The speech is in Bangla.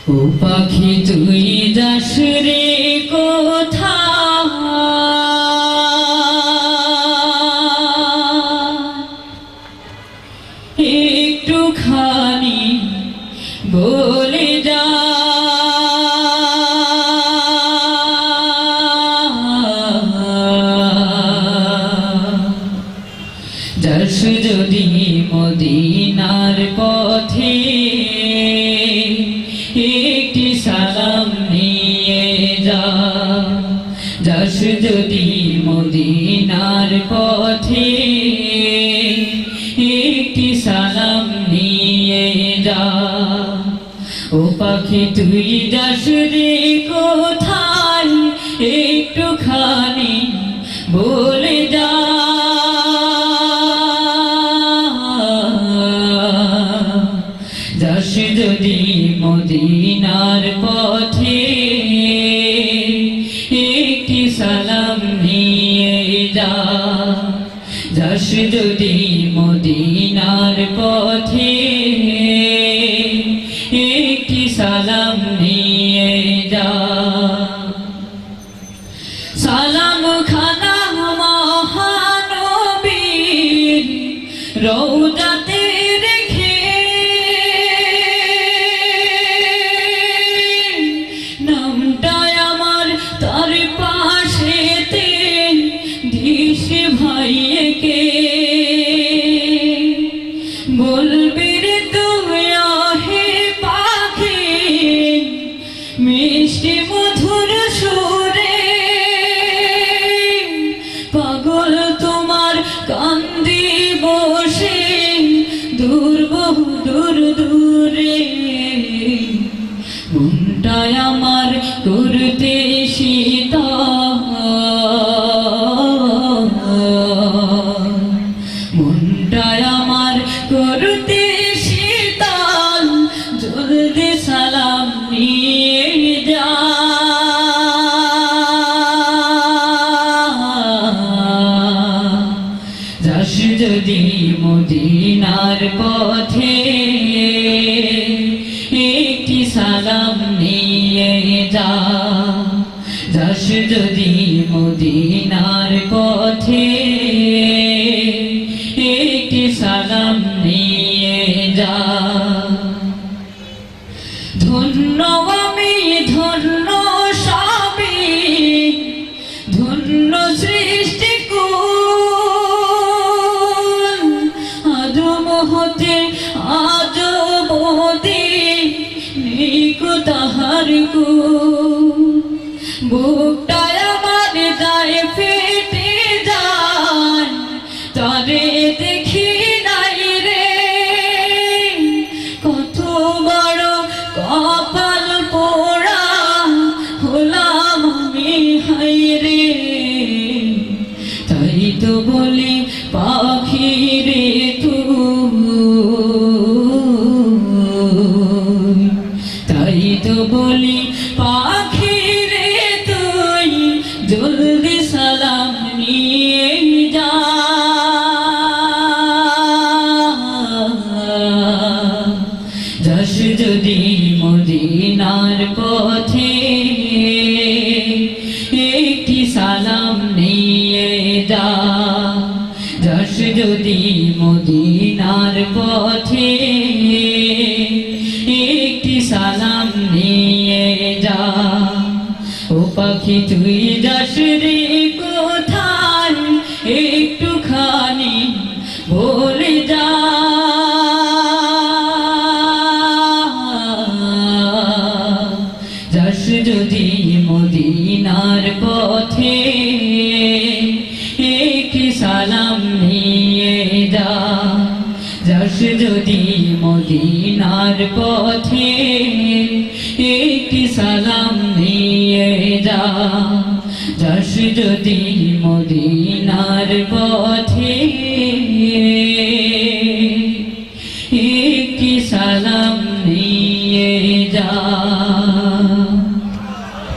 ও পাখি তুই যাস রে কোথায়, একটুখানি বলে যা। যাস যদি মদিনার পথে, একটি সালাম নিয়ে যা। যাস যদি মদিনার পথে, একটি সালাম নিয়ে যা। ও পাখি তুই যাস রে কোথায়, একটুখানি বলে যা। যাস যদি মদিনার পথে, একটি সালাম নিয়ে যা। যাস যদি মদিনার পথে, একটি সালাম নিয়ে যা। সালাম খানা মহানবীর রওজাতে রেখে, নামটা আমার তার পাশেতে দিস ভাইকে। বলবি রে তুই হে পাখি মিষ্টি মধুর সুরে, পাগল তোমার কান্দি বসে দূর বহু দূর দূরে। মনটায় আমার করতে শীতল, মনটায় আমার করতে শীতল। জলদি সালাম নিয়ে যা। যাস যদি মদিনার পথে, একটি সালাম নিয়ে যা। যাস যদি মদিনার পথে, একটি সালাম নিয়ে যা। ধন্য আমি ধন্য সবই, ধন্য সৃষ্টিকুল। আদম হতে আজ অবধি নেই কো তাহার কুল। বুকটায় আমার যায় ফেটে যায়, তারে দেখি নাই রে। কত বড় কপাল পোড়া হলাম আমি হাই রে। তাই তো বলি পাখি রে তুই, তাই তো বলি পাখি রে তুই। জলদি সালাম নিয়ে যা। যাস যদি মদিনার পথে, একটি সালাম নিয়ে যা। যাস যদি মদিনার পথে, একটি সালাম নিয়ে যা। ও পাখি তুই যাস রে কোথায়, একটুখানি বলে যা। যাস যদি মদিনার পথে, একটি সালাম নিয়ে যা। যাস যদি মদিনার পথে, একটি সালাম নিয়ে যা। যাস যদি মদিনার পথে।